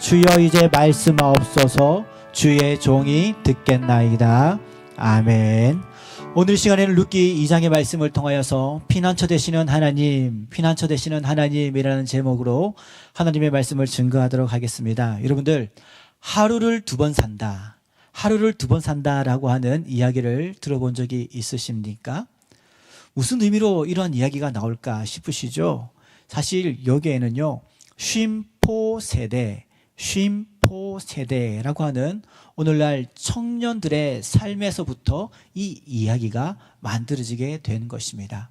주여 이제 말씀하옵소서. 주의 종이 듣겠나이다. 아멘. 오늘 시간에는 룻기 2장의 말씀을 통하여서 피난처 되시는 하나님, 피난처 되시는 하나님이라는 제목으로 하나님의 말씀을 증거하도록 하겠습니다. 여러분들, 하루를 두 번 산다, 하루를 두 번 산다라고 하는 이야기를 들어본 적이 있으십니까? 무슨 의미로 이러한 이야기가 나올까 싶으시죠? 사실 여기에는요, 쉼포 세대라고 하는 오늘날 청년들의 삶에서부터 이 이야기가 만들어지게 된 것입니다.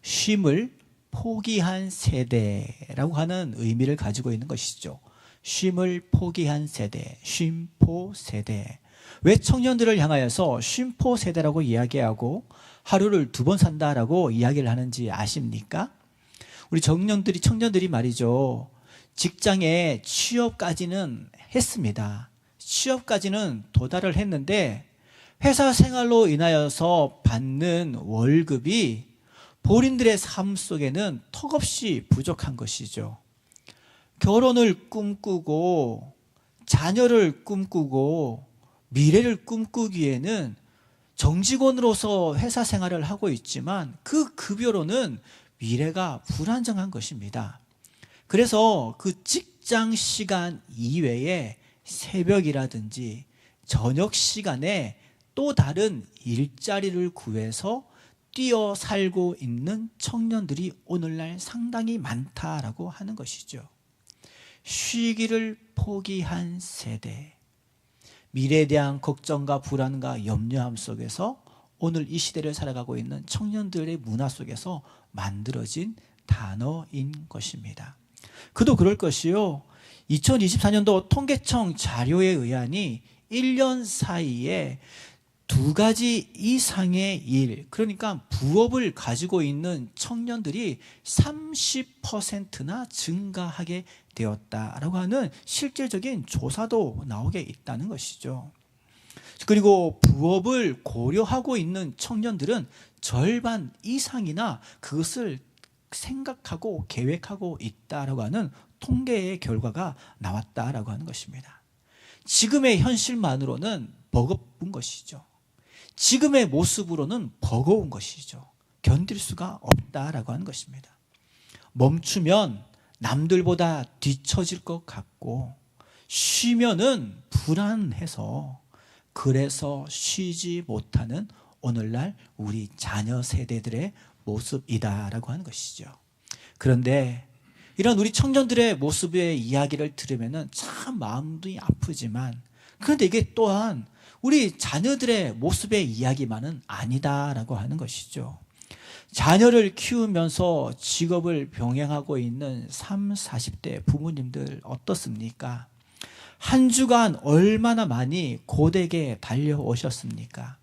쉼을 포기한 세대라고 하는 의미를 가지고 있는 것이죠. 쉼을 포기한 세대, 쉼포 세대. 왜 청년들을 향하여서 쉼포 세대라고 이야기하고 하루를 두 번 산다라고 이야기를 하는지 아십니까? 우리 청년들이 말이죠, 직장에 취업까지는 했습니다. 취업까지는 도달을 했는데 회사 생활로 인하여서 받는 월급이 본인들의 삶 속에는 턱없이 부족한 것이죠. 결혼을 꿈꾸고 자녀를 꿈꾸고 미래를 꿈꾸기에는 정직원으로서 회사 생활을 하고 있지만 그 급여로는 미래가 불안정한 것입니다. 그래서 그 직장 시간 이외에 새벽이라든지 저녁 시간에 또 다른 일자리를 구해서 뛰어 살고 있는 청년들이 오늘날 상당히 많다라고 하는 것이죠. 쉬기를 포기한 세대, 미래에 대한 걱정과 불안과 염려함 속에서 오늘 이 시대를 살아가고 있는 청년들의 문화 속에서 만들어진 단어인 것입니다. 그도 그럴 것이요, 2024년도 통계청 자료에 의하니 1년 사이에 2가지 이상의 일, 그러니까 부업을 가지고 있는 청년들이 30%나 증가하게 되었다라고 하는 실질적인 조사도 나오게 있다는 것이죠. 그리고 부업을 고려하고 있는 청년들은 절반 이상이나 그것을 생각하고 계획하고 있다라고 하는 통계의 결과가 나왔다라고 하는 것입니다. 지금의 현실만으로는 버거운 것이죠. 지금의 모습으로는 버거운 것이죠. 견딜 수가 없다라고 하는 것입니다. 멈추면 남들보다 뒤처질 것 같고 쉬면은 불안해서 그래서 쉬지 못하는 오늘날 우리 자녀 세대들의 모습이다라고 하는 것이죠. 그런데 이런 우리 청년들의 모습의 이야기를 들으면 참 마음이 아프지만, 그런데 이게 또한 우리 자녀들의 모습의 이야기만은 아니다라고 하는 것이죠. 자녀를 키우면서 직업을 병행하고 있는 30, 40대 부모님들 어떻습니까? 한 주간 얼마나 많이 고되게 달려오셨습니까?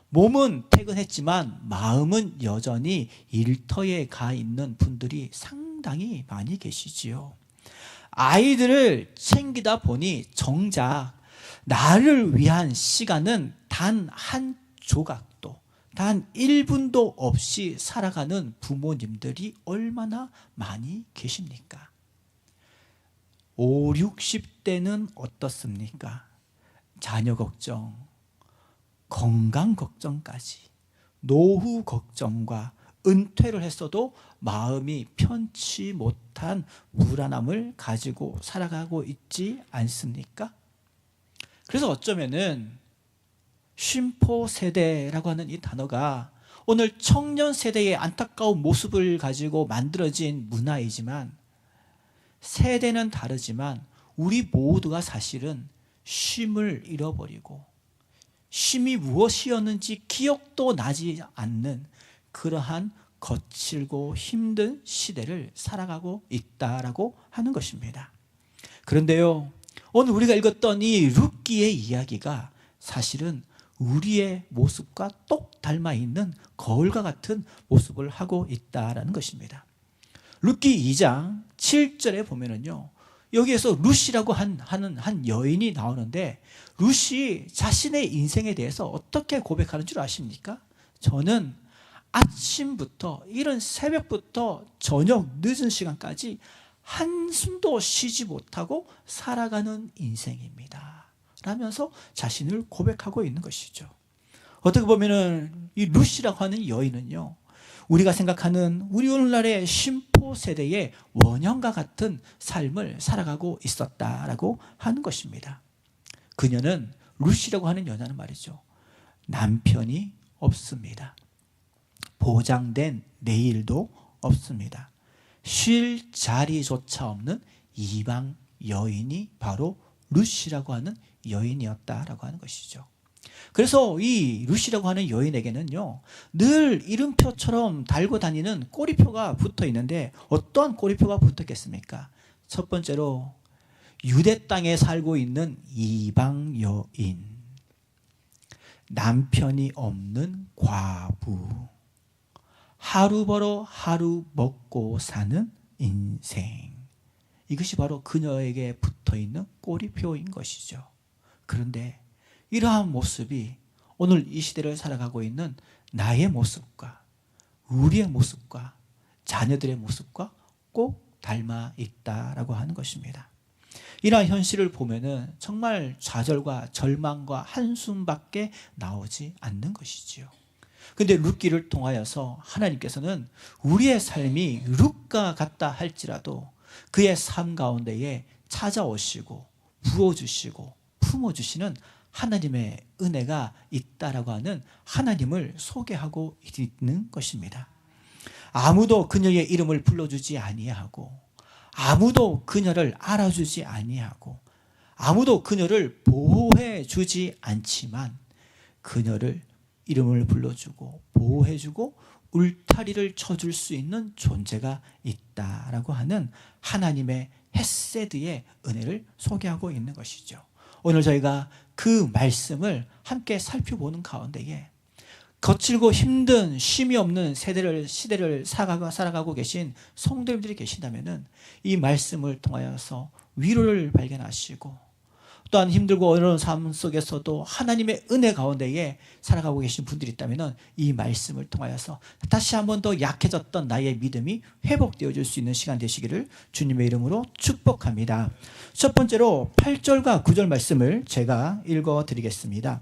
몸은 퇴근했지만 마음은 여전히 일터에 가 있는 분들이 상당히 많이 계시지요. 아이들을 챙기다 보니 정작 나를 위한 시간은 단 한 조각도, 단 1분도 없이 살아가는 부모님들이 얼마나 많이 계십니까? 5, 60대는 어떻습니까? 자녀 걱정, 건강 걱정까지, 노후 걱정과 은퇴를 했어도 마음이 편치 못한 불안함을 가지고 살아가고 있지 않습니까? 그래서 어쩌면은 쉼포 세대라고 하는 이 단어가 오늘 청년 세대의 안타까운 모습을 가지고 만들어진 문화이지만, 세대는 다르지만 우리 모두가 사실은 쉼을 잃어버리고 쉼이 무엇이었는지 기억도 나지 않는 그러한 거칠고 힘든 시대를 살아가고 있다라고 하는 것입니다. 그런데요, 오늘 우리가 읽었던 이 룻기의 이야기가 사실은 우리의 모습과 똑 닮아 있는 거울과 같은 모습을 하고 있다라는 것입니다. 룻기 2장 7절에 보면은요, 여기에서 룻이라고 하는 한 여인이 나오는데, 룻이 자신의 인생에 대해서 어떻게 고백하는 줄 아십니까? 저는 아침부터, 이른 새벽부터 저녁 늦은 시간까지 한숨도 쉬지 못하고 살아가는 인생입니다 라면서 자신을 고백하고 있는 것이죠. 어떻게 보면은 이 룻이라고 하는 여인은요, 우리가 생각하는 우리 오늘날의 심포 세대의 원형과 같은 삶을 살아가고 있었다라고 하는 것입니다. 그녀는, 룻이라고 하는 여자는 말이죠, 남편이 없습니다. 보장된 내일도 없습니다. 쉴 자리조차 없는 이방 여인이 바로 룻이라고 하는 여인이었다라고 하는 것이죠. 그래서 이 룻이라고 하는 여인에게는요, 늘 이름표처럼 달고 다니는 꼬리표가 붙어 있는데, 어떠한 꼬리표가 붙었겠습니까? 첫 번째로 유대 땅에 살고 있는 이방 여인, 남편이 없는 과부, 하루 벌어 하루 먹고 사는 인생. 이것이 바로 그녀에게 붙어있는 꼬리표인 것이죠. 그런데 이러한 모습이 오늘 이 시대를 살아가고 있는 나의 모습과 우리의 모습과 자녀들의 모습과 꼭 닮아 있다라고 하는 것입니다. 이러한 현실을 보면은 정말 좌절과 절망과 한숨밖에 나오지 않는 것이지요. 근데 룻기를 통하여서 하나님께서는 우리의 삶이 룻과 같다 할지라도 그의 삶 가운데에 찾아오시고 부어주시고 품어주시는 하나님의 은혜가 있다라고 하는 하나님을 소개하고 있는 것입니다. 아무도 그녀의 이름을 불러주지 아니하고, 아무도 그녀를 알아주지 아니하고, 아무도 그녀를 보호해 주지 않지만 그녀를 이름을 불러주고 보호해주고 울타리를 쳐줄 수 있는 존재가 있다라고 하는 하나님의 헤세드의 은혜를 소개하고 있는 것이죠. 오늘 저희가 그 말씀을 함께 살펴보는 가운데에 거칠고 힘든 쉼이 없는 시대를 살아가고 계신 성도님들이 계신다면 이 말씀을 통하여서 위로를 발견하시고, 또한 힘들고 어려운 삶 속에서도 하나님의 은혜 가운데에 살아가고 계신 분들이 있다면 이 말씀을 통하여서 다시 한 번 더 약해졌던 나의 믿음이 회복되어질 수 있는 시간 되시기를 주님의 이름으로 축복합니다. 첫 번째로 8절과 9절 말씀을 제가 읽어드리겠습니다.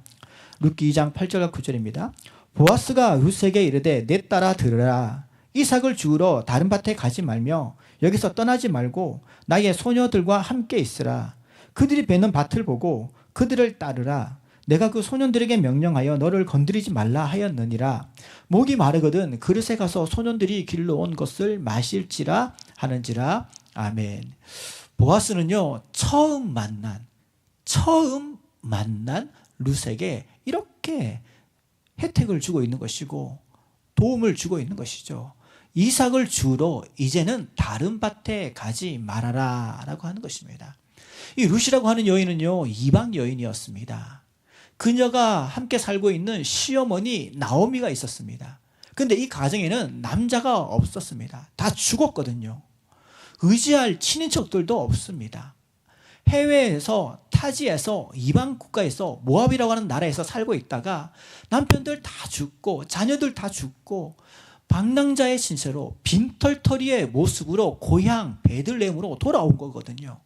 룻기 2장 8절과 9절입니다. 보아스가 룻에게 이르되 내 딸아 들으라. 이삭을 주우러 다른 밭에 가지 말며 여기서 떠나지 말고 나의 소녀들과 함께 있으라. 그들이 베는 밭을 보고 그들을 따르라. 내가 그 소년들에게 명령하여 너를 건드리지 말라 하였느니라. 목이 마르거든 그릇에 가서 소년들이 길러 온 것을 마실지라 하는지라. 아멘. 보아스는요, 처음 만난 룻에게 이렇게 혜택을 주고 있는 것이고 도움을 주고 있는 것이죠. 이삭을 주러 이제는 다른 밭에 가지 말아라 라고 하는 것입니다. 이 룻이라고 하는 여인은요, 이방 여인이었습니다. 그녀가 함께 살고 있는 시어머니 나오미가 있었습니다. 그런데 이 가정에는 남자가 없었습니다. 다 죽었거든요. 의지할 친인척들도 없습니다. 해외에서, 타지에서, 이방 국가에서, 모압이라고 하는 나라에서 살고 있다가 남편들 다 죽고 자녀들 다 죽고 방랑자의 신세로 빈털터리의 모습으로 고향 베들레헴으로 돌아온 거거든요.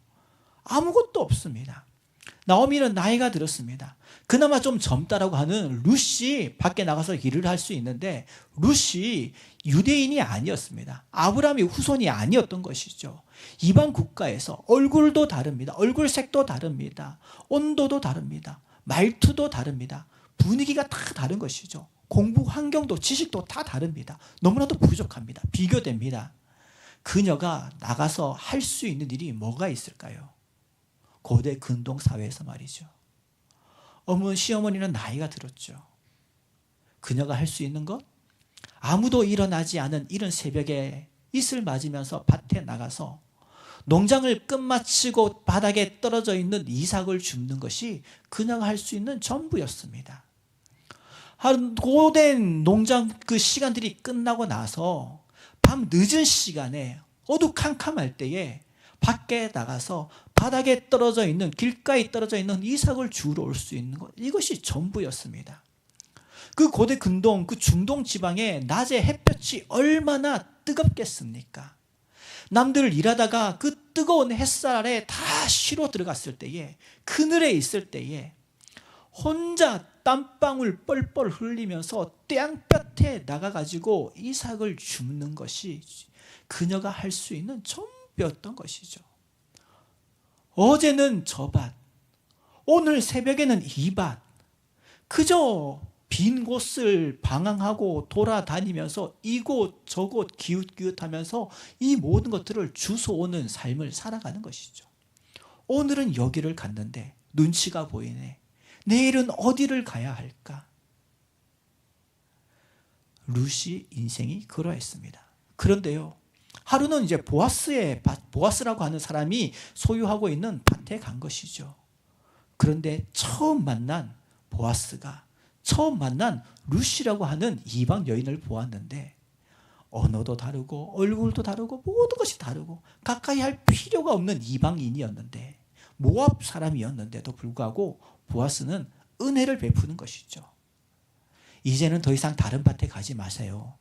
아무것도 없습니다. 나오미는 나이가 들었습니다. 그나마 좀 젊다라고 하는 룻이 밖에 나가서 일을 할 수 있는데 룻이 유대인이 아니었습니다. 아브라함의 후손이 아니었던 것이죠. 이방 국가에서 얼굴도 다릅니다. 얼굴색도 다릅니다. 온도도 다릅니다. 말투도 다릅니다. 분위기가 다 다른 것이죠. 공부 환경도 지식도 다 다릅니다. 너무나도 부족합니다. 비교됩니다. 그녀가 나가서 할 수 있는 일이 뭐가 있을까요? 고대 근동 사회에서 말이죠. 시어머니는 나이가 들었죠. 그녀가 할 수 있는 것? 아무도 일어나지 않은 이른 새벽에 이슬 맞으면서 밭에 나가서 농장을 끝마치고 바닥에 떨어져 있는 이삭을 줍는 것이 그녀가 할 수 있는 전부였습니다. 고된 농장 그 시간들이 끝나고 나서 밤 늦은 시간에 어두캄캄할 때에 밖에 나가서 바닥에 떨어져 있는, 길가에 떨어져 있는 이삭을 주우러 올 수 있는 것, 이것이 전부였습니다. 그 고대 근동, 그 중동 지방의 낮에 햇볕이 얼마나 뜨겁겠습니까? 남들 일하다가 그 뜨거운 햇살 아래 다 쉬러 들어갔을 때에, 그늘에 있을 때에 혼자 땀방울 뻘뻘 흘리면서 땡볕에 나가가지고 이삭을 줍는 것이 그녀가 할 수 있는 전부였던 것이죠. 어제는 저 밭, 오늘 새벽에는 이 밭, 그저 빈 곳을 방황하고 돌아다니면서 이곳 저곳 기웃기웃하면서 이 모든 것들을 주워오는 삶을 살아가는 것이죠. 오늘은 여기를 갔는데 눈치가 보이네. 내일은 어디를 가야 할까? 룻이 인생이 그러했습니다. 그런데요, 하루는 이제 보아스라고 하는 사람이 소유하고 있는 밭에 간 것이죠. 그런데 처음 만난 보아스가 처음 만난 룻이라고 하는 이방 여인을 보았는데, 언어도 다르고 얼굴도 다르고 모든 것이 다르고 가까이 할 필요가 없는 이방인이었는데, 모압 사람이었는데도 불구하고 보아스는 은혜를 베푸는 것이죠. 이제는 더 이상 다른 밭에 가지 마세요.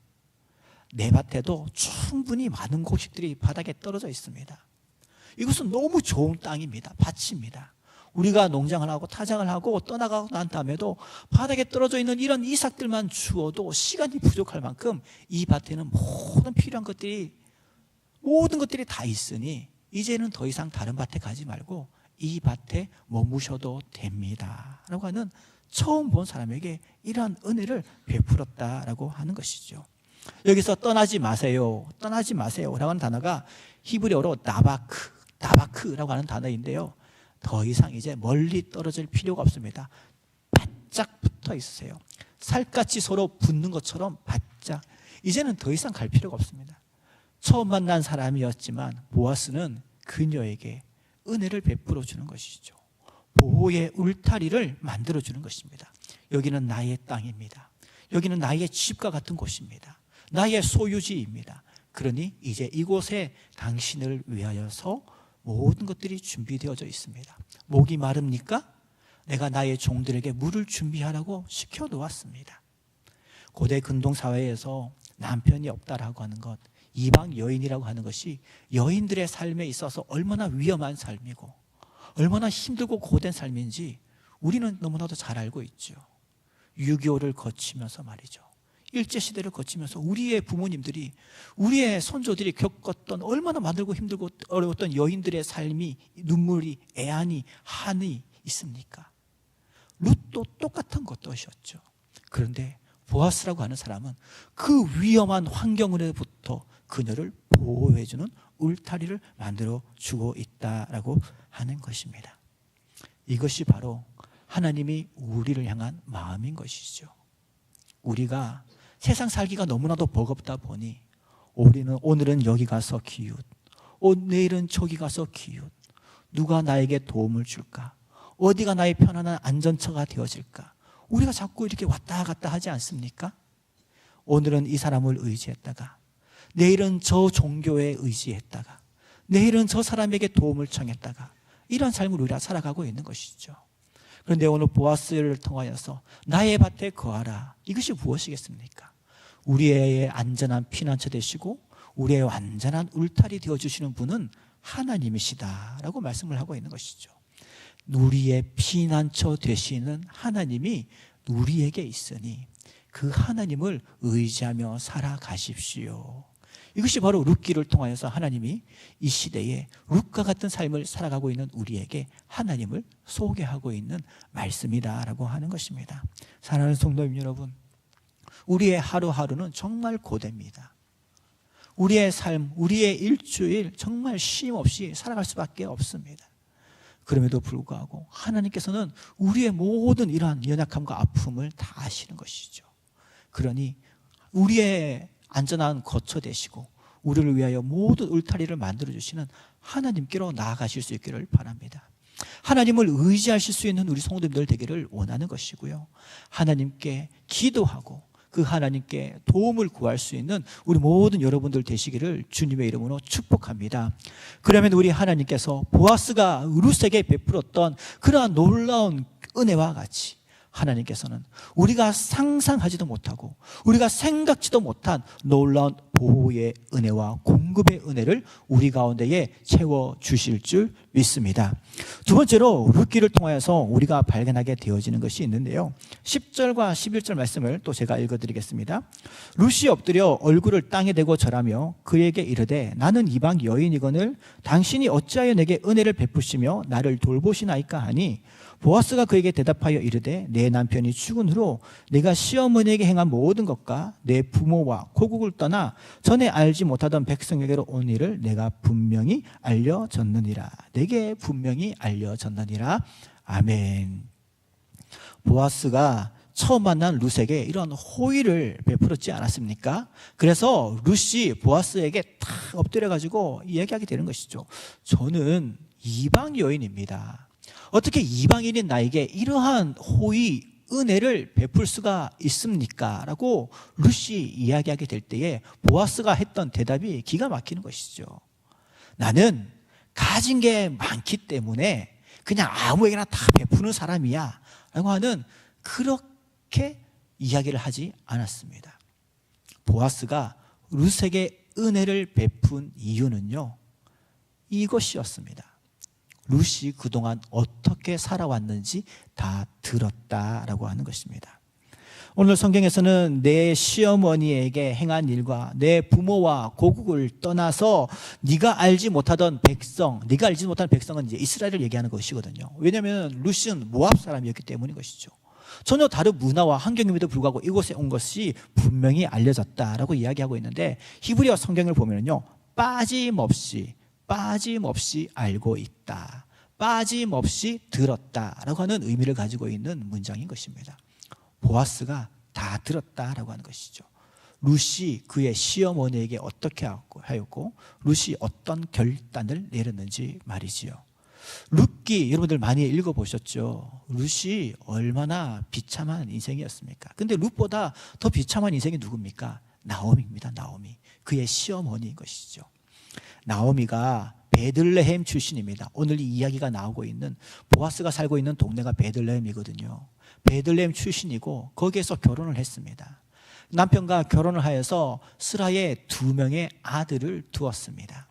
내 밭에도 충분히 많은 곡식들이 바닥에 떨어져 있습니다. 이것은 너무 좋은 땅입니다. 밭입니다. 우리가 농장을 하고 타작을 하고 떠나가고 난 다음에도 바닥에 떨어져 있는 이런 이삭들만 주어도 시간이 부족할 만큼 이 밭에는 모든 것들이 다 있으니 이제는 더 이상 다른 밭에 가지 말고 이 밭에 머무셔도 됩니다 라고 하는, 처음 본 사람에게 이러한 은혜를 베풀었다라고 하는 것이죠. 여기서 떠나지 마세요 라고 하는 단어가 히브리어로 나바크라고 하는 단어인데요, 더 이상 이제 멀리 떨어질 필요가 없습니다. 바짝 붙어 있으세요. 살갗이 서로 붙는 것처럼 바짝. 이제는 더 이상 갈 필요가 없습니다. 처음 만난 사람이었지만 보아스는 그녀에게 은혜를 베풀어 주는 것이죠. 보호의 울타리를 만들어 주는 것입니다. 여기는 나의 땅입니다. 여기는 나의 집과 같은 곳입니다. 나의 소유지입니다. 그러니 이제 이곳에 당신을 위하여서 모든 것들이 준비되어져 있습니다. 목이 마릅니까? 내가 나의 종들에게 물을 준비하라고 시켜놓았습니다. 고대 근동사회에서 남편이 없다라고 하는 것, 이방 여인이라고 하는 것이 여인들의 삶에 있어서 얼마나 위험한 삶이고 얼마나 힘들고 고된 삶인지 우리는 너무나도 잘 알고 있죠. 6.25를 거치면서 말이죠, 일제시대를 거치면서 우리의 부모님들이, 우리의 선조들이 겪었던 얼마나 만들고 힘들고 어려웠던 여인들의 삶이, 눈물이, 애안이, 한이 있습니까? 룻도 똑같은 것이었죠. 그런데 보아스라고 하는 사람은 그 위험한 환경으로부터 그녀를 보호해주는 울타리를 만들어 주고 있다라고 하는 것입니다. 이것이 바로 하나님이 우리를 향한 마음인 것이죠. 우리가 세상 살기가 너무나도 버겁다 보니 오늘은 여기 가서 기웃, 내일은 저기 가서 기웃, 누가 나에게 도움을 줄까? 어디가 나의 편안한 안전처가 되어질까? 우리가 자꾸 이렇게 왔다 갔다 하지 않습니까? 오늘은 이 사람을 의지했다가, 내일은 저 종교에 의지했다가, 내일은 저 사람에게 도움을 청했다가, 이런 삶을 우리가 살아가고 있는 것이죠. 그런데 오늘 보아스를 통하여서 나의 밭에 거하라, 이것이 무엇이겠습니까? 우리의 안전한 피난처 되시고 우리의 완전한 울타리 되어주시는 분은 하나님이시다라고 말씀을 하고 있는 것이죠. 우리의 피난처 되시는 하나님이 우리에게 있으니 그 하나님을 의지하며 살아가십시오. 이것이 바로 룻기를 통하여서 하나님이 이 시대에 룻과 같은 삶을 살아가고 있는 우리에게 하나님을 소개하고 있는 말씀이다라고 하는 것입니다. 사랑하는 성도님 여러분, 우리의 하루하루는 정말 고됩니다. 우리의 삶, 우리의 일주일 정말 쉼 없이 살아갈 수밖에 없습니다. 그럼에도 불구하고 하나님께서는 우리의 모든 이러한 연약함과 아픔을 다 아시는 것이죠. 그러니 우리의 안전한 거처 되시고 우리를 위하여 모든 울타리를 만들어주시는 하나님께로 나아가실 수 있기를 바랍니다. 하나님을 의지하실 수 있는 우리 성도님들 되기를 원하는 것이고요, 하나님께 기도하고 그 하나님께 도움을 구할 수 있는 우리 모든 여러분들 되시기를 주님의 이름으로 축복합니다. 그러면 우리 하나님께서 보아스가 룻에게 베풀었던 그러한 놀라운 은혜와 같이 하나님께서는 우리가 상상하지도 못하고 우리가 생각지도 못한 놀라운 보호의 은혜와 공급의 은혜를 우리 가운데에 채워주실 줄 믿습니다. 두 번째로 룻기를 통하여서 우리가 발견하게 되어지는 것이 있는데요, 10절과 11절 말씀을 또 제가 읽어드리겠습니다. 룻이 엎드려 얼굴을 땅에 대고 절하며 그에게 이르되 나는 이방 여인이거늘 당신이 어찌하여 내게 은혜를 베푸시며 나를 돌보시나이까 하니 보아스가 그에게 대답하여 이르되 내 남편이 죽은 후로 내가 시어머니에게 행한 모든 것과 내 부모와 고국을 떠나 전에 알지 못하던 백성에게로 온 일을 내가 분명히 알려졌느니라. 내게 분명히 알려졌느니라. 아멘. 보아스가 처음 만난 룻에게 이런 호의를 베풀었지 않았습니까? 그래서 룻이 보아스에게 탁 엎드려가지고 이야기하게 되는 것이죠. 저는 이방 여인입니다. 어떻게 이방인인 나에게 이러한 호의, 은혜를 베풀 수가 있습니까? 라고 룻이 이야기하게 될 때에 보아스가 했던 대답이 기가 막히는 것이죠. 나는 가진 게 많기 때문에 그냥 아무에게나 다 베푸는 사람이야 라고 하는 그렇게 이야기를 하지 않았습니다. 보아스가 룻에게 은혜를 베푼 이유는요, 이것이었습니다. 룻이 그동안 어떻게 살아왔는지 다 들었다라고 하는 것입니다. 오늘 성경에서는 내 시어머니에게 행한 일과 내 부모와 고국을 떠나서 네가 알지 못하던 백성, 네가 알지 못하는 백성은 이제 이스라엘을 얘기하는 것이거든요. 왜냐하면 룻은 모압 사람이었기 때문인 것이죠. 전혀 다른 문화와 환경임에도 불구하고 이곳에 온 것이 분명히 알려졌다라고 이야기하고 있는데, 히브리어 성경을 보면요, 빠짐없이 알고 있다, 빠짐없이 들었다라고 하는 의미를 가지고 있는 문장인 것입니다. 보아스가 다 들었다라고 하는 것이죠. 룻이 그의 시어머니에게 어떻게 하였고 룻이 어떤 결단을 내렸는지 말이지요. 룻기 여러분들 많이 읽어보셨죠? 룻이 얼마나 비참한 인생이었습니까? 근데 룻보다 더 비참한 인생이 누굽니까? 나오미입니다. 나오미, 그의 시어머니인 것이죠. 나오미가 베들레헴 출신입니다. 오늘 이 이야기가 나오고 있는 보아스가 살고 있는 동네가 베들레헴이거든요. 베들레헴 출신이고 거기에서 결혼을 했습니다. 남편과 결혼을 하여서 스라에 2명의 아들을 두었습니다.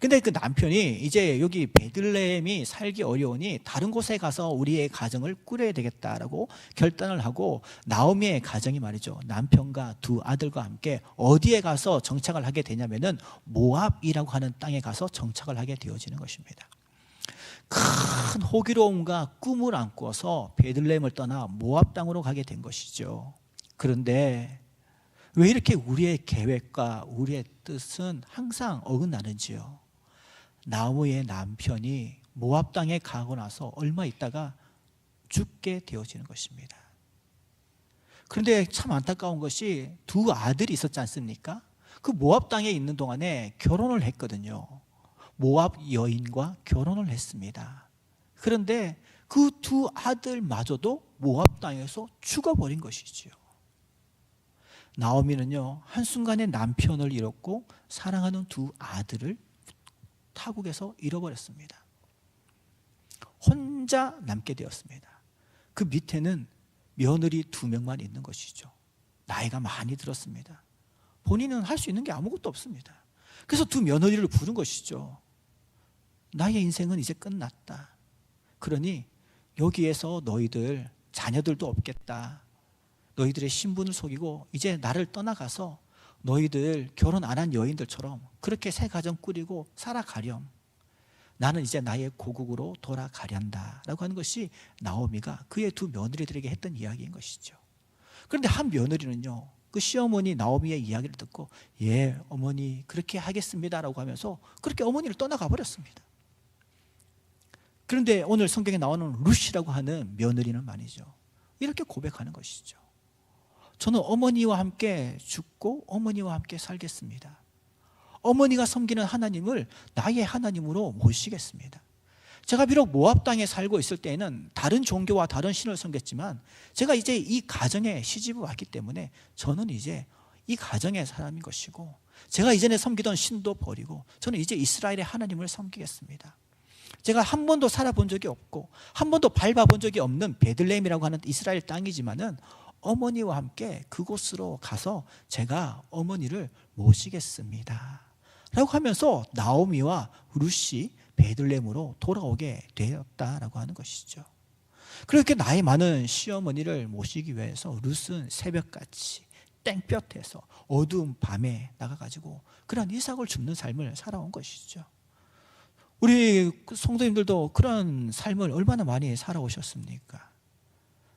근데 그 남편이 이제 여기 베들레헴이 살기 어려우니 다른 곳에 가서 우리의 가정을 꾸려야 되겠다라고 결단을 하고, 나오미의 가정이 말이죠, 남편과 2 아들과 함께 어디에 가서 정착을 하게 되냐면은 모압이라고 하는 땅에 가서 정착을 하게 되어지는 것입니다. 큰 호기로움과 꿈을 안고서 베들레헴을 떠나 모압 땅으로 가게 된 것이죠. 그런데 왜 이렇게 우리의 계획과 우리의 뜻은 항상 어긋나는지요? 나오미의 남편이 모압 땅에 가고 나서 얼마 있다가 죽게 되어지는 것입니다. 그런데 참 안타까운 것이 2 아들이 있었지 않습니까? 그 모압 땅에 있는 동안에 결혼을 했거든요. 모압 여인과 결혼을 했습니다. 그런데 그 2 아들마저도 모압 땅에서 죽어버린 것이지요. 나오미는요, 한순간에 남편을 잃었고 사랑하는 2 아들을 타국에서 잃어버렸습니다. 혼자 남게 되었습니다. 그 밑에는 며느리 2명만 있는 것이죠. 나이가 많이 들었습니다. 본인은 할 수 있는 게 아무것도 없습니다. 그래서 2 며느리를 부른 것이죠. 나의 인생은 이제 끝났다. 그러니 여기에서 너희들 자녀들도 없겠다. 너희들의 신분을 속이고 이제 나를 떠나가서 너희들 결혼 안 한 여인들처럼 그렇게 새 가정 꾸리고 살아가렴. 나는 이제 나의 고국으로 돌아가련다 라고 하는 것이 나오미가 그의 2 며느리들에게 했던 이야기인 것이죠. 그런데 한 며느리는요, 그 시어머니 나오미의 이야기를 듣고 예 어머니 그렇게 하겠습니다 라고 하면서 그렇게 어머니를 떠나가 버렸습니다. 그런데 오늘 성경에 나오는 룻이라고 하는 며느리는 말이죠, 이렇게 고백하는 것이죠. 저는 어머니와 함께 죽고 어머니와 함께 살겠습니다. 어머니가 섬기는 하나님을 나의 하나님으로 모시겠습니다. 제가 비록 모압 땅에 살고 있을 때에는 다른 종교와 다른 신을 섬겼지만 제가 이제 이 가정에 시집을 왔기 때문에 저는 이제 이 가정의 사람인 것이고 제가 이전에 섬기던 신도 버리고 저는 이제 이스라엘의 하나님을 섬기겠습니다. 제가 한 번도 살아본 적이 없고 한 번도 밟아본 적이 없는 베들레헴이라고 하는 이스라엘 땅이지만은 어머니와 함께 그곳으로 가서 제가 어머니를 모시겠습니다 라고 하면서 나오미와 룻이 베들레헴으로 돌아오게 되었다라고 하는 것이죠. 그렇게 나이 많은 시어머니를 모시기 위해서 룻은 새벽같이 땡볕에서 어두운 밤에 나가가지고 그런 이삭을 줍는 삶을 살아온 것이죠. 우리 성도님들도 그런 삶을 얼마나 많이 살아오셨습니까?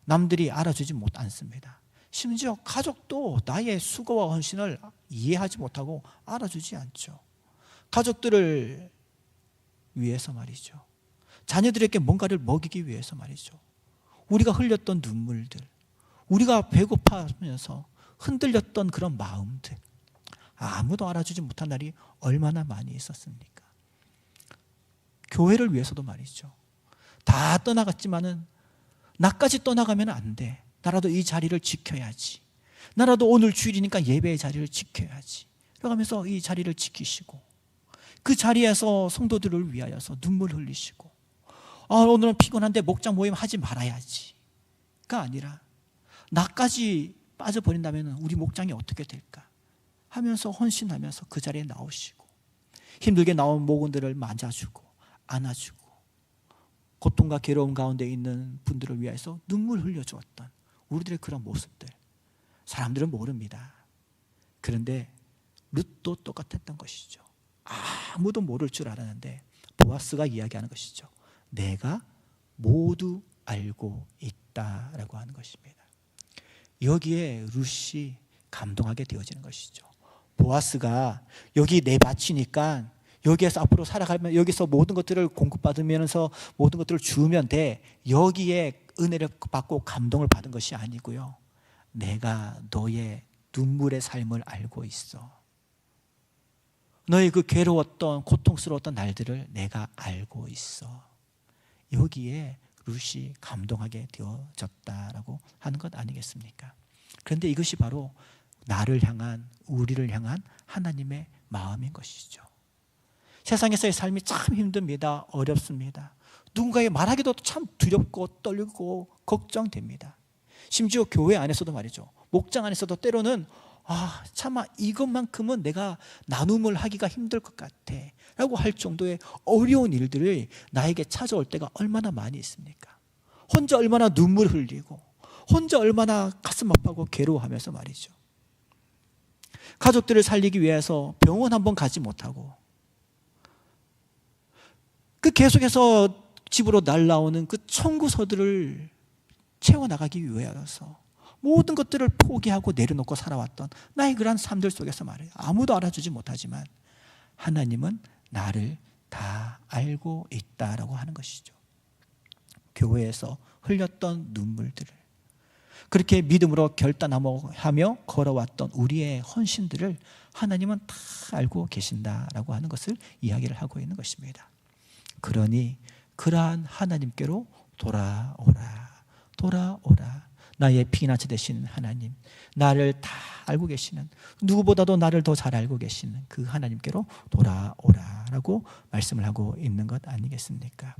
남들이 알아주지 않습니다. 심지어 가족도 나의 수고와 헌신을 이해하지 못하고 알아주지 않죠. 가족들을 위해서 말이죠. 자녀들에게 뭔가를 먹이기 위해서 말이죠. 우리가 흘렸던 눈물들, 우리가 배고파하면서 흔들렸던 그런 마음들, 아무도 알아주지 못한 날이 얼마나 많이 있었습니까? 교회를 위해서도 말이죠. 다 떠나갔지만은 나까지 떠나가면 안 돼. 나라도 이 자리를 지켜야지. 나라도 오늘 주일이니까 예배의 자리를 지켜야지. 그러면서 이 자리를 지키시고 그 자리에서 성도들을 위하여서 눈물 흘리시고 오늘은 피곤한데 목장 모임 하지 말아야지가 아니라 나까지 빠져버린다면 우리 목장이 어떻게 될까 하면서 헌신하면서 그 자리에 나오시고 힘들게 나온 목원들을 맞아주고 안아주고 고통과 괴로움 가운데 있는 분들을 위해서 눈물 흘려주었던 우리들의 그런 모습들 사람들은 모릅니다. 그런데 룻도 똑같았던 것이죠. 아무도 모를 줄 알았는데 보아스가 이야기하는 것이죠. 내가 모두 알고 있다라고 하는 것입니다. 여기에 룻이 감동하게 되어지는 것이죠. 보아스가 여기 내 밭이니까 여기에서 앞으로 살아가면 여기서 모든 것들을 공급받으면서 모든 것들을 주면 돼. 여기에 은혜를 받고 감동을 받은 것이 아니고요. 내가 너의 눈물의 삶을 알고 있어. 너의 그 괴로웠던 고통스러웠던 날들을 내가 알고 있어. 여기에 룻이 감동하게 되어졌다라고 하는 것 아니겠습니까? 그런데 이것이 바로 나를 향한 우리를 향한 하나님의 마음인 것이죠. 세상에서의 삶이 참 힘듭니다. 어렵습니다. 누군가에게 말하기도 참 두렵고 떨리고 걱정됩니다. 심지어 교회 안에서도 말이죠. 목장 안에서도 때로는 차마 이것만큼은 내가 나눔을 하기가 힘들 것 같아 라고 할 정도의 어려운 일들이 나에게 찾아올 때가 얼마나 많이 있습니까? 혼자 얼마나 눈물 흘리고 혼자 얼마나 가슴 아파하고 괴로워하면서 말이죠. 가족들을 살리기 위해서 병원 한번 가지 못하고 그 계속해서 집으로 날라오는 그 청구서들을 채워나가기 위해서 모든 것들을 포기하고 내려놓고 살아왔던 나의 그러한 삶들 속에서 말이에요. 아무도 알아주지 못하지만 하나님은 나를 다 알고 있다라고 하는 것이죠. 교회에서 흘렸던 눈물들을 그렇게 믿음으로 결단하며 걸어왔던 우리의 헌신들을 하나님은 다 알고 계신다라고 하는 것을 이야기를 하고 있는 것입니다. 그러니 그러한 하나님께로 돌아오라. 나의 피난처 되시는 하나님, 나를 다 알고 계시는, 누구보다도 나를 더 잘 알고 계시는 그 하나님께로 돌아오라라고 말씀을 하고 있는 것 아니겠습니까?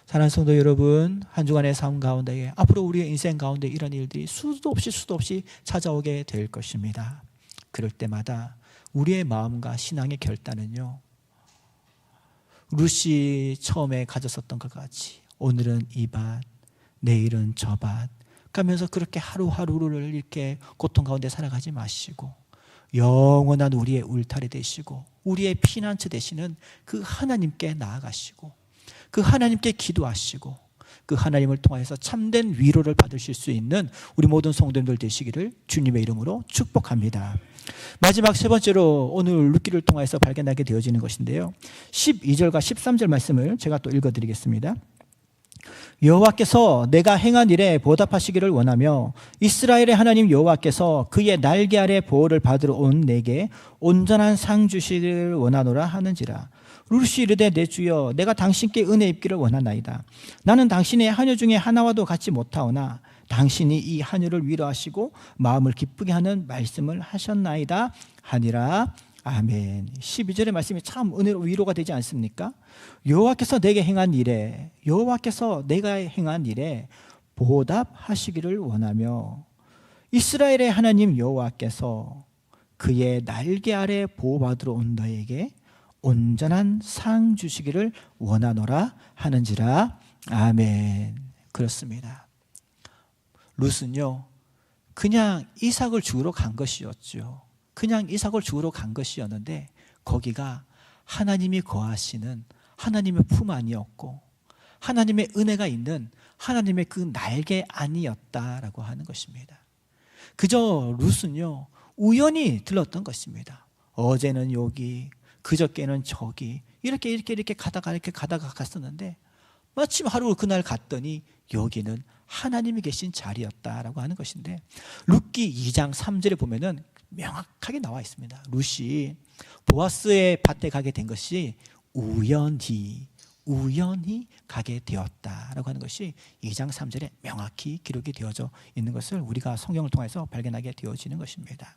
사랑하는 성도 여러분, 한 주간의 삶 가운데 앞으로 우리의 인생 가운데 이런 일들이 수도 없이 찾아오게 될 것입니다. 그럴 때마다 우리의 마음과 신앙의 결단은요, 룻이 처음에 가졌었던 것 같이 오늘은 이 밭, 내일은 저 밭 가면서 그렇게 하루하루를 이렇게 고통 가운데 살아가지 마시고 영원한 우리의 울타리 되시고 우리의 피난처 되시는 그 하나님께 나아가시고 그 하나님께 기도하시고 그 하나님을 통해서 참된 위로를 받으실 수 있는 우리 모든 성도님들 되시기를 주님의 이름으로 축복합니다. 마지막 세 번째로 오늘 룻기를 통해서 발견하게 되어지는 것인데요, 12절과 13절 말씀을 제가 또 읽어드리겠습니다. 여호와께서 내가 행한 일에 보답하시기를 원하며 이스라엘의 하나님 여호와께서 그의 날개 아래 보호를 받으러 온 내게 온전한 상 주시기를 원하노라 하는지라. 룻이 이르되 내 주여, 내가 당신께 은혜 입기를 원하나이다. 나는 당신의 하녀 중에 하나와도 같지 못하오나 당신이 이 하녀를 위로하시고 마음을 기쁘게 하는 말씀을 하셨나이다 하니라. 아멘. 12절의 말씀이 참 은혜로 위로가 되지 않습니까? 여호와께서 내게 행한 일에, 여호와께서 내가 행한 일에 보답하시기를 원하며 이스라엘의 하나님 여호와께서 그의 날개 아래 보호받으러 온 너에게 온전한 상 주시기를 원하노라 하는지라. 아멘. 그렇습니다. 룻은요, 그냥 이삭을 죽으러 간 것이었죠. 그냥 이삭을 죽으러 간 것이었는데 거기가 하나님이 거하시는 하나님의 품 안이었고 하나님의 은혜가 있는 하나님의 그 날개 안이었다라고 하는 것입니다. 그저 룻은요, 우연히 들렀던 것입니다. 어제는 여기, 그저께는 저기, 이렇게 가다가 갔었는데 마침 하루 그날 갔더니 여기는 하나님이 계신 자리였다라고 하는 것인데, 룻기 2장 3절에 보면은 명확하게 나와 있습니다. 룻이 보아스의 밭에 가게 된 것이 우연히 가게 되었다라고 하는 것이 2장 3절에 명확히 기록이 되어져 있는 것을 우리가 성경을 통해서 발견하게 되어지는 것입니다.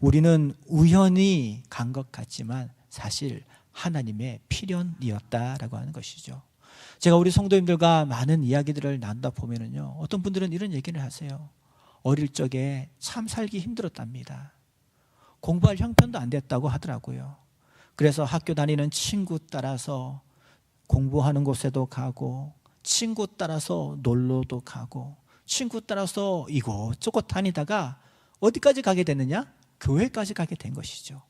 우리는 우연히 간 것 같지만 사실 하나님의 필연이었다라고 하는 것이죠. 제가 우리 성도님들과 많은 이야기들을 나누다 보면은요, 어떤 분들은 이런 얘기를 하세요. 어릴 적에 참 살기 힘들었답니다. 공부할 형편도 안 됐다고 하더라고요. 그래서 학교 다니는 친구 따라서 공부하는 곳에도 가고, 친구 따라서 놀러도 가고, 친구 따라서 이곳저곳 다니다가 어디까지 가게 됐느냐? 교회까지 가게 된 것이죠.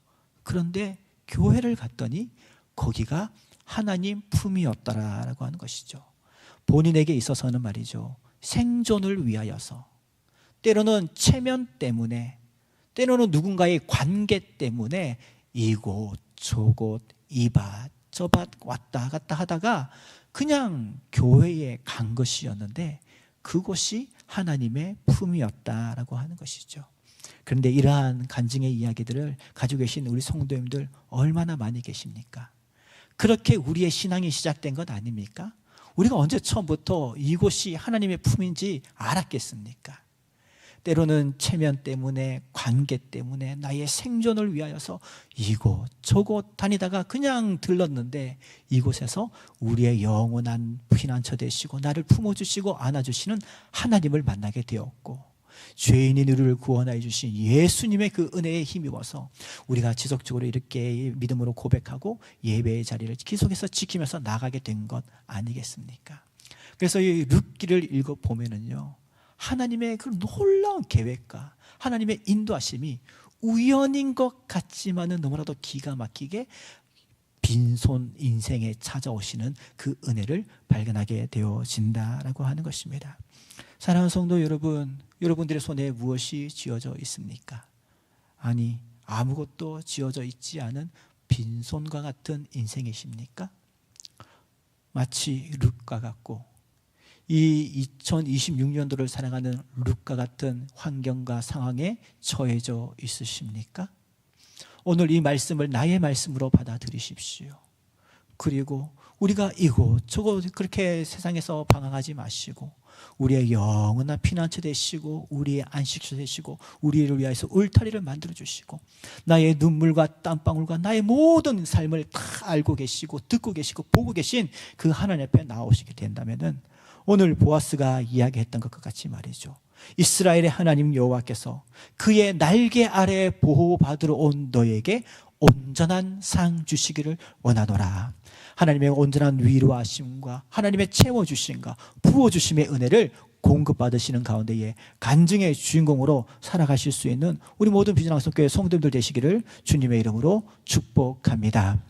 그런데 교회를 갔더니 거기가 하나님 품이었다라고 하는 것이죠. 본인에게 있어서는 말이죠, 생존을 위하여서, 때로는 체면 때문에, 때로는 누군가의 관계 때문에 이곳 저곳 이밭 저밭 왔다 갔다 하다가 그냥 교회에 간 것이었는데 그곳이 하나님의 품이었다라고 하는 것이죠. 그런데 이러한 간증의 이야기들을 가지고 계신 우리 성도님들 얼마나 많이 계십니까? 그렇게 우리의 신앙이 시작된 것 아닙니까? 우리가 언제 처음부터 이곳이 하나님의 품인지 알았겠습니까? 때로는 체면 때문에, 관계 때문에, 나의 생존을 위하여서 이곳 저곳 다니다가 그냥 들렀는데 이곳에서 우리의 영원한 피난처 되시고 나를 품어주시고 안아주시는 하나님을 만나게 되었고, 죄인인 우리를 구원하여 주신 예수님의 그 은혜에 힘입어서 우리가 지속적으로 이렇게 믿음으로 고백하고 예배의 자리를 계속해서 지키면서 나가게 된 것 아니겠습니까? 그래서 이 룻기를 읽어보면은요, 하나님의 그 놀라운 계획과 하나님의 인도하심이 우연인 것 같지만은 너무나도 기가 막히게 빈손 인생에 찾아오시는 그 은혜를 발견하게 되어진다라고 하는 것입니다. 사랑하는 성도 여러분, 여러분들의 손에 무엇이 쥐어져 있습니까? 아니, 아무것도 쥐어져 있지 않은 빈손과 같은 인생이십니까? 마치 룻과 같고, 이 2026년도를 살아가는 룻과 같은 환경과 상황에 처해져 있으십니까? 오늘 이 말씀을 나의 말씀으로 받아들이십시오. 그리고 우리가 이곳 저곳 그렇게 세상에서 방황하지 마시고 우리의 영원한 피난처 되시고 우리의 안식처 되시고 우리를 위하여서 울타리를 만들어 주시고 나의 눈물과 땀방울과 나의 모든 삶을 다 알고 계시고 듣고 계시고 보고 계신 그 하나님 앞에 나오시게 된다면은 오늘 보아스가 이야기했던 것과 같이 말이죠, 이스라엘의 하나님 여호와께서 그의 날개 아래 보호받으러 온 너에게 온전한 상 주시기를 원하노라. 하나님의 온전한 위로하심과 하나님의 채워주심과 부어주심의 은혜를 공급받으시는 가운데에 간증의 주인공으로 살아가실 수 있는 우리 모든 비전학성교회 성도님들 되시기를 주님의 이름으로 축복합니다.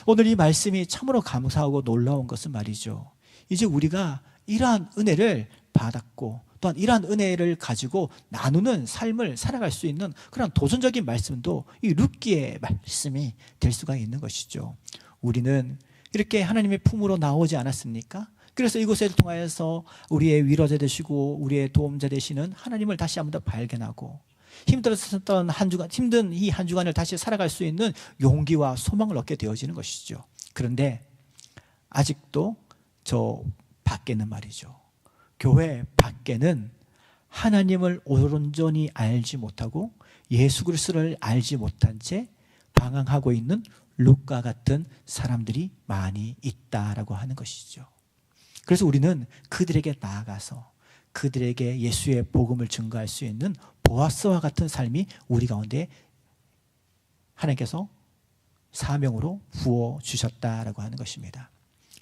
오늘 이 말씀이 참으로 감사하고 놀라운 것은 말이죠, 이제 우리가 이러한 은혜를 받았고 또한 이러한 은혜를 가지고 나누는 삶을 살아갈 수 있는 그런 도전적인 말씀도 이 룻기의 말씀이 될 수가 있는 것이죠. 우리는 이렇게 하나님의 품으로 나오지 않았습니까? 그래서 이곳을 통하여서 우리의 위로자 되시고 우리의 도움자 되시는 하나님을 다시 한번 더 발견하고 힘들었던 한 주간, 힘든 이 한 주간을 다시 살아갈 수 있는 용기와 소망을 얻게 되어지는 것이죠. 그런데 아직도 저 밖에는 말이죠, 교회 밖에는 하나님을 온전히 알지 못하고 예수 그리스도를 알지 못한 채 방황하고 있는 룻과 같은 사람들이 많이 있다라고 하는 것이죠. 그래서 우리는 그들에게 나아가서 그들에게 예수의 복음을 증거할 수 있는 보아스와 같은 삶이 우리 가운데 하나님께서 사명으로 부어주셨다라고 하는 것입니다.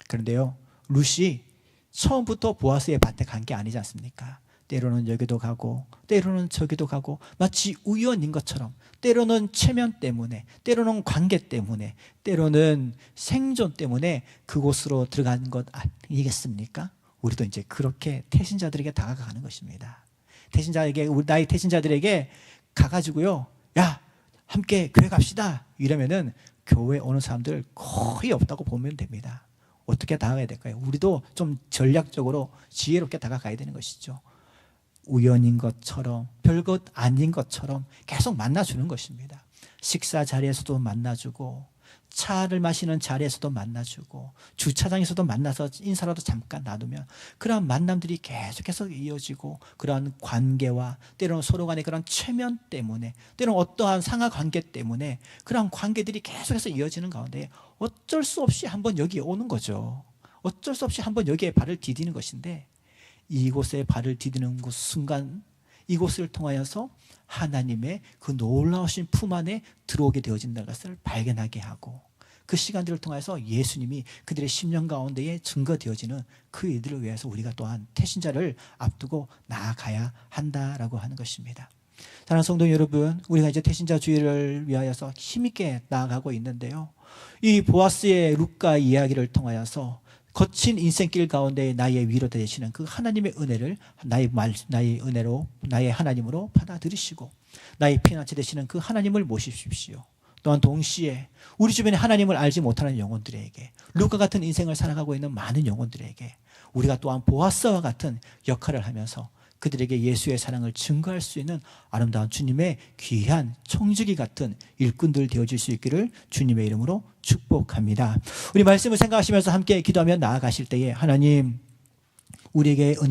그런데요, 룻이 처음부터 보아스의 밭에 간 게 아니지 않습니까? 때로는 여기도 가고 때로는 저기도 가고 마치 우연인 것처럼, 때로는 체면 때문에, 때로는 관계 때문에, 때로는 생존 때문에 그곳으로 들어간 것 아니겠습니까? 우리도 이제 그렇게 태신자들에게 다가가는 것입니다. 태신자에게, 나의 태신자들에게 가가지고요, 야, 함께 교회 갑시다 이러면은 교회 오는 사람들 거의 없다고 보면 됩니다. 어떻게 다가가야 될까요? 우리도 좀 전략적으로 지혜롭게 다가가야 되는 것이죠. 우연인 것처럼, 별것 아닌 것처럼 계속 만나주는 것입니다. 식사 자리에서도 만나주고, 차를 마시는 자리에서도 만나주고, 주차장에서도 만나서 인사라도 잠깐 나누면 그러한 만남들이 계속해서 이어지고, 그러한 관계와 때로는 서로 간의 그런 체면 때문에, 때로는 어떠한 상하관계 때문에 그러한 관계들이 계속해서 이어지는 가운데 어쩔 수 없이 한번 여기에 오는 거죠. 어쩔 수 없이 한번 여기에 발을 디디는 것인데, 이곳에 발을 디디는 그 순간 이곳을 통하여서 하나님의 그 놀라우신 품 안에 들어오게 되어진다는 것을 발견하게 하고, 그 시간들을 통해서 예수님이 그들의 심령 가운데에 증거되어지는 그 일들을 위해서 우리가 또한 태신자를 앞두고 나아가야 한다라고 하는 것입니다. 사랑하는 성도 여러분, 우리가 이제 태신자 주의를 위하여서 힘있게 나아가고 있는데요, 이 보아스의 룻과 이야기를 통하여서 거친 인생길 가운데 나의 위로 되시는 그 하나님의 은혜를 나의 은혜로, 나의 하나님으로 받아들이시고, 나의 피난처 되시는 그 하나님을 모십시오. 또한 동시에 우리 주변에 하나님을 알지 못하는 영혼들에게, 룻과 같은 인생을 살아가고 있는 많은 영혼들에게 우리가 또한 보아스와 같은 역할을 하면서 그들에게 예수의 사랑을 증거할 수 있는 아름다운 주님의 귀한 청지기 같은 일꾼들 되어질 수 있기를 주님의 이름으로 축복합니다. 우리 말씀을 생각하시면서 함께 기도하며 나아가실 때에, 하나님, 우리에게 은혜를